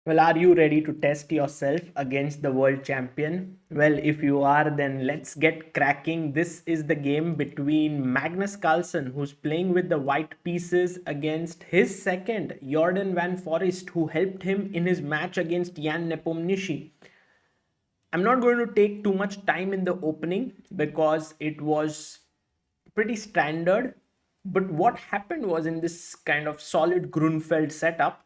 Well, are you ready to test yourself against the world champion? Well, if you are, then let's get cracking. This is the game between Magnus Carlsen, who's playing with the white pieces, against his second, Jorden van Foreest, who helped him in his match against Jan Nepomniachtchi. I'm not going to take too much time in the opening because it was pretty standard. But what happened was, in this kind of solid Grunfeld setup,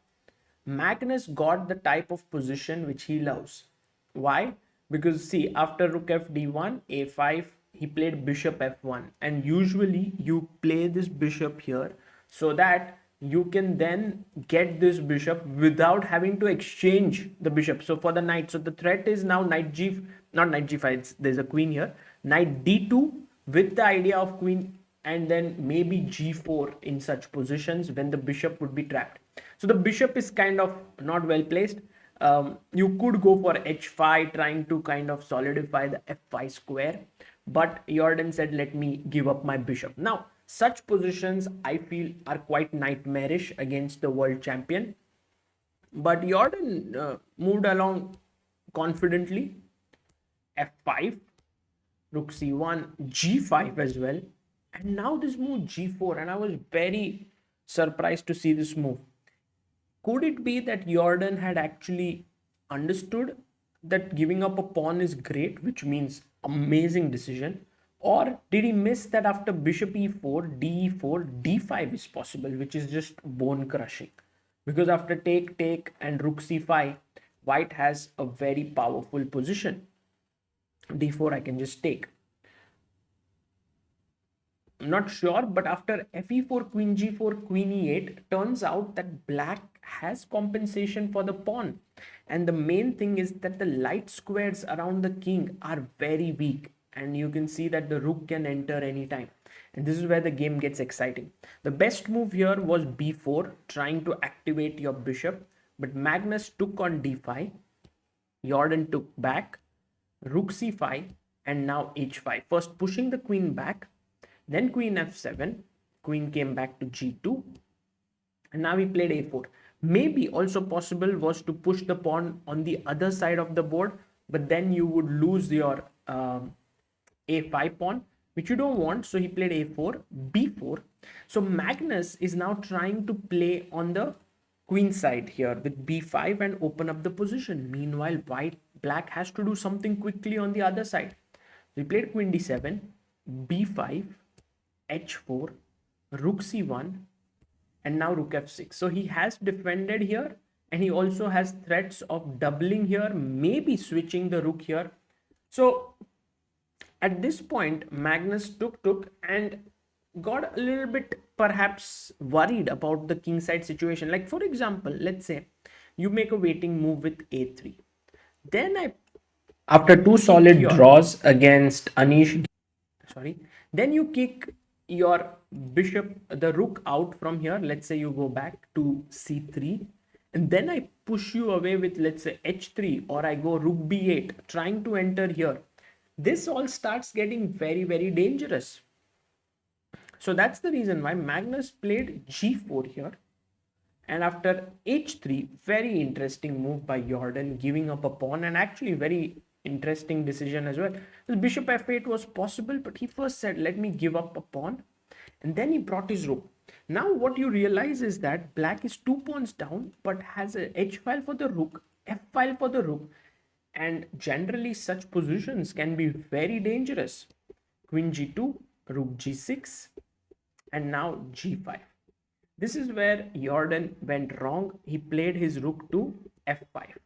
Magnus got the type of position which he loves. Why? Because see, after rook f d1, a5, he played bishop f1. And usually you play this bishop here so that you can then get this bishop without having to exchange the bishop. So for the knight, so the threat is now knight g, not knight g5, there's a queen here, knight d2 with the idea of queen, and then maybe g4 in such positions when the bishop would be trapped. So the bishop is kind of not well placed. You could go for h5, trying to kind of solidify the f5 square, but Jorden said, let me give up my bishop. Now, such positions I feel are quite nightmarish against the world champion, but Jorden moved along confidently. f5, rook c1, g5 as well, and now this move g4, and I was very surprised to see this move. Could it be that Jorden had actually understood that giving up a pawn is great, which means amazing decision? Or did he miss that after bishop e4, d4, d5 is possible, which is just bone crushing? Because after take, take, and rook c5, white has a very powerful position. d4 I can just take. I'm not sure, but after fe4, queen g4, queen e8, turns out that black has compensation for the pawn. And the main thing is that the light squares around the king are very weak. And you can see that the rook can enter anytime. And this is where the game gets exciting. The best move here was b4, trying to activate your bishop. But Magnus took on d5. Jorden took back. Rook c5. And now h5. First pushing the queen back. Then queen f7, queen came back to g2, and now we played a4. Maybe also possible was to push the pawn on the other side of the board, but then you would lose your a5 pawn, which you don't want. So he played a4, b4. So Magnus is now trying to play on the queen side here with b5 and open up the position. Meanwhile, black has to do something quickly on the other side. So he played queen d7, b5, h4, rook c1, and now rook f6. So he has defended here, and he also has threats of doubling here, maybe switching the rook here. So at this point, Magnus took and got a little bit perhaps worried about the kingside situation. Like, for example, let's say you make a waiting move with a3. Then after two solid draws against Anish, then you kick your bishop, the rook out from here. Let's say you go back to c3, and then I push you away with, let's say, h3, or I go rook b8, trying to enter here. This all starts getting very, very dangerous. So that's the reason why Magnus played g4 here. And after h3, very interesting move by Jorden, giving up a pawn, and actually very interesting decision as well. This bishop f8 was possible, but he first said, let me give up a pawn, and then he brought his rook. Now what you realize is that black is 2 pawns down, but has a h file for the rook, f file for the rook, and generally such positions can be very dangerous. Queen g2, rook g6, and now g5. This is where Jorden went wrong. He played his rook to f5.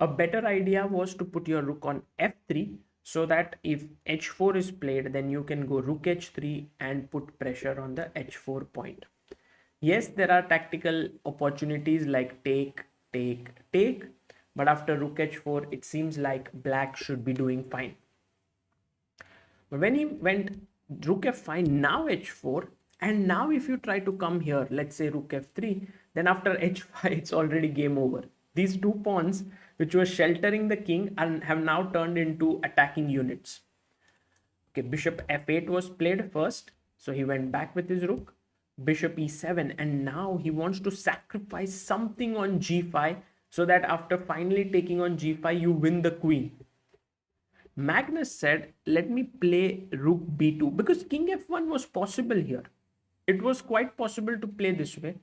A better idea was to put your rook on f3, so that if h4 is played, then you can go rook h3 and put pressure on the h4 point. Yes, there are tactical opportunities like take, take, take, but after rook h4, it seems like black should be doing fine. But when he went rook f5, now h4, and now if you try to come here, let's say rook f3, then after h5, it's already game over. These 2 pawns, which were sheltering the king, and have now turned into attacking units. Okay, bishop f8 was played first, so he went back with his rook. Bishop e7, and now he wants to sacrifice something on g5 so that after finally taking on g5, you win the queen. Magnus said, let me play rook b2 because king f1 was possible here. It was quite possible to play this way,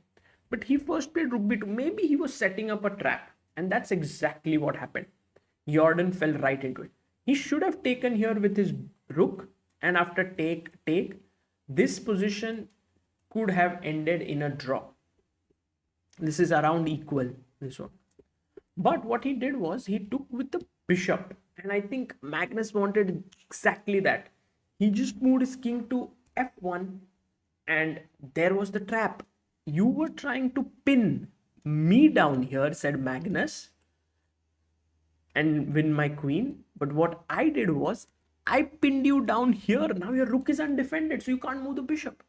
but he first played rook b2. Maybe he was setting up a trap, and that's exactly what happened. Jorden fell right into it. He should have taken here with his rook, and after take, this position could have ended in a draw. This is around equal, this one. But what he did was he took with the bishop, and I think Magnus wanted exactly that. He just moved his king to f1, and there was the trap. You were trying to pin me down here, said Magnus, and win my queen. But what I did was I pinned you down here. Now your rook is undefended, so you can't move the bishop.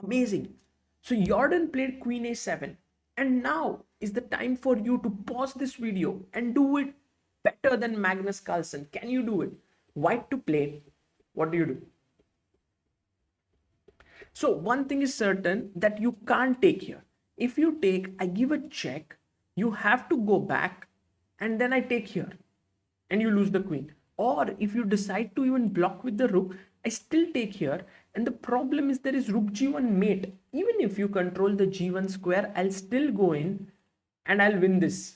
Amazing. So Jorden played queen a7, and now is the time for you to pause this video and do it better than Magnus Carlsen. Can you do it? White to play. What do you do? So one thing is certain, that you can't take here. If you take, I give a check, you have to go back, and then I take here and you lose the queen. Or if you decide to even block with the rook, I still take here, and the problem is there is rook g1 mate. Even if you control the g1 square, I'll still go in and I'll win this.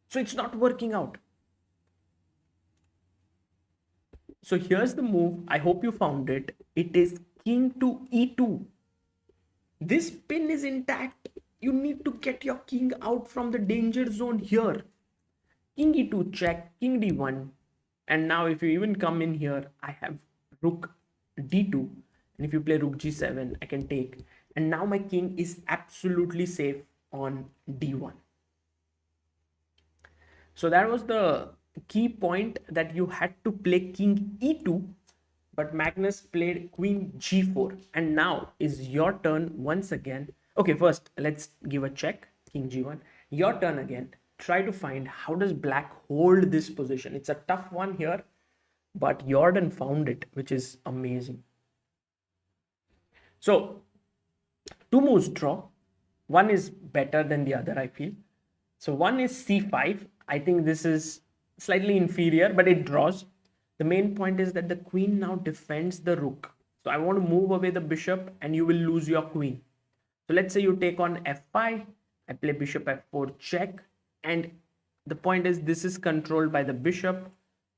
So it's not working out. So here's the move. I hope you found it. It is king to e2. This pin is intact. You need to get your king out from the danger zone here. King e2 check, king d1. And now if you even come in here, I have rook d2. And if you play rook g7, I can take. And now my king is absolutely safe on d1. So that was the key point, that you had to play king e2, but Magnus played queen g4, and now is your turn once again. Okay, first let's give a check, king g1. Your turn again. Try to find how does black hold this position. It's a tough one here, but Jorden found it, which is amazing. So two moves draw. One is better than the other, I feel. So one is c5. I think this is slightly inferior, but it draws. The main point is that the queen now defends the rook. So I want to move away the bishop, and you will lose your queen. So let's say you take on f5. I play bishop f4 check. And the point is, this is controlled by the bishop.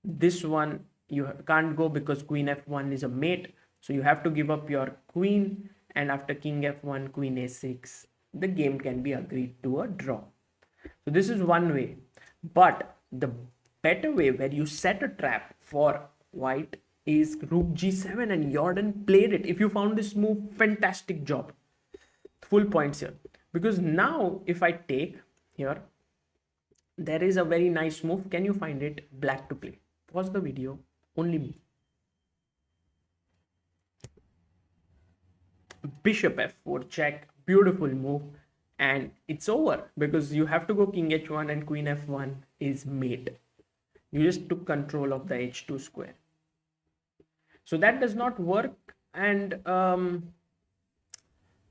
This one you can't go because queen f1 is a mate. So you have to give up your queen. And after king f1, queen a6, the game can be agreed to a draw. So this is one way. But the better way, where you set a trap for white, is rook g7, and Jorden played it. If you found this move, fantastic job. Full points here. Because now if I take here, there is a very nice move. Can you find it? Black to play. Pause the video. Only me. Bishop f4 check. Beautiful move. And it's over because you have to go king h1, and queen f1 is mate. You just took control of the h2 square. So that does not work. And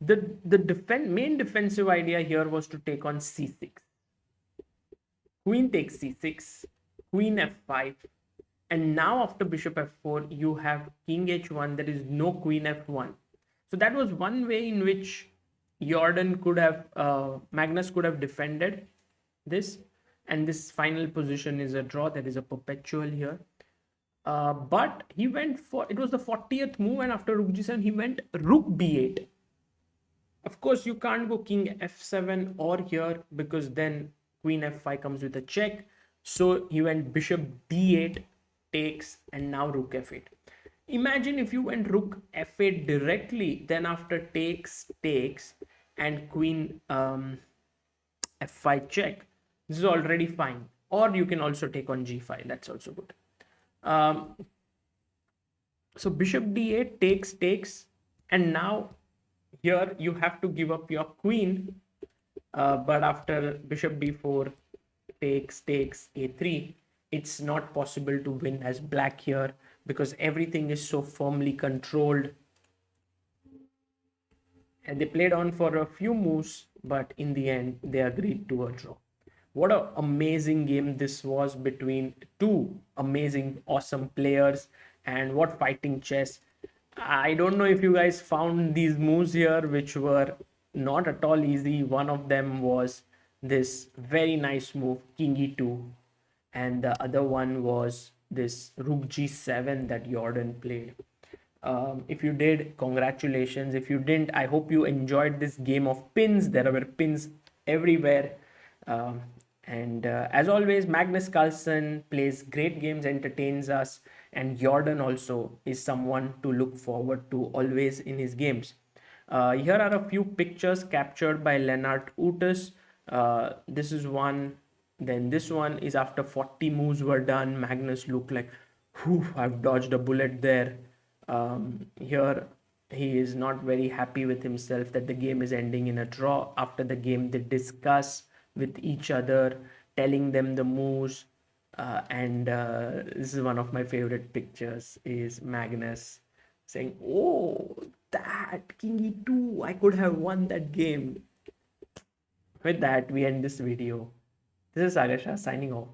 the main defensive idea here was to take on c6. Queen takes c6, queen f5, and now after bishop f4, you have king h1. There is no queen f1. So that was one way in which Jorden could have, Magnus could have defended this, and this final position is a draw. There is a perpetual here. But he went for, it was the 40th move, and after rook g7, he went rook b8. Of course, you can't go king f7 or here, because then queen f5 comes with a check. So he went bishop d8, takes, and now rook f8. Imagine if you went rook f8 directly, then after takes, and queen f5 check, this is already fine. Or you can also take on g5. That's also good. So bishop d8 takes, and now here you have to give up your queen. But after bishop d4 takes a3, it's not possible to win as black here, because everything is so firmly controlled. And they played on for a few moves, but in the end they agreed to a draw. What an amazing game this was between two amazing, awesome players, and what fighting chess. I don't know if you guys found these moves here, which were not at all easy. One of them was this very nice move, King E2, and the other one was this Rook G7 that Jordan played. If you did, congratulations. If you didn't, I hope you enjoyed this game of pins. There were pins everywhere. Um, and as always, Magnus Carlsen plays great games, entertains us, and Jordan also is someone to look forward to always in his games. Here are a few pictures captured by Lennart Otis. This is one. Then this one is after 40 moves were done. Magnus looked like, whew, I've dodged a bullet there. Here he is not very happy with himself that the game is ending in a draw. After the game, they discuss with each other, telling them the moves. And this is one of my favorite pictures is Magnus saying, oh, that King E2, I could have won that game. With that, we end this video. This is Sagar Shah signing off.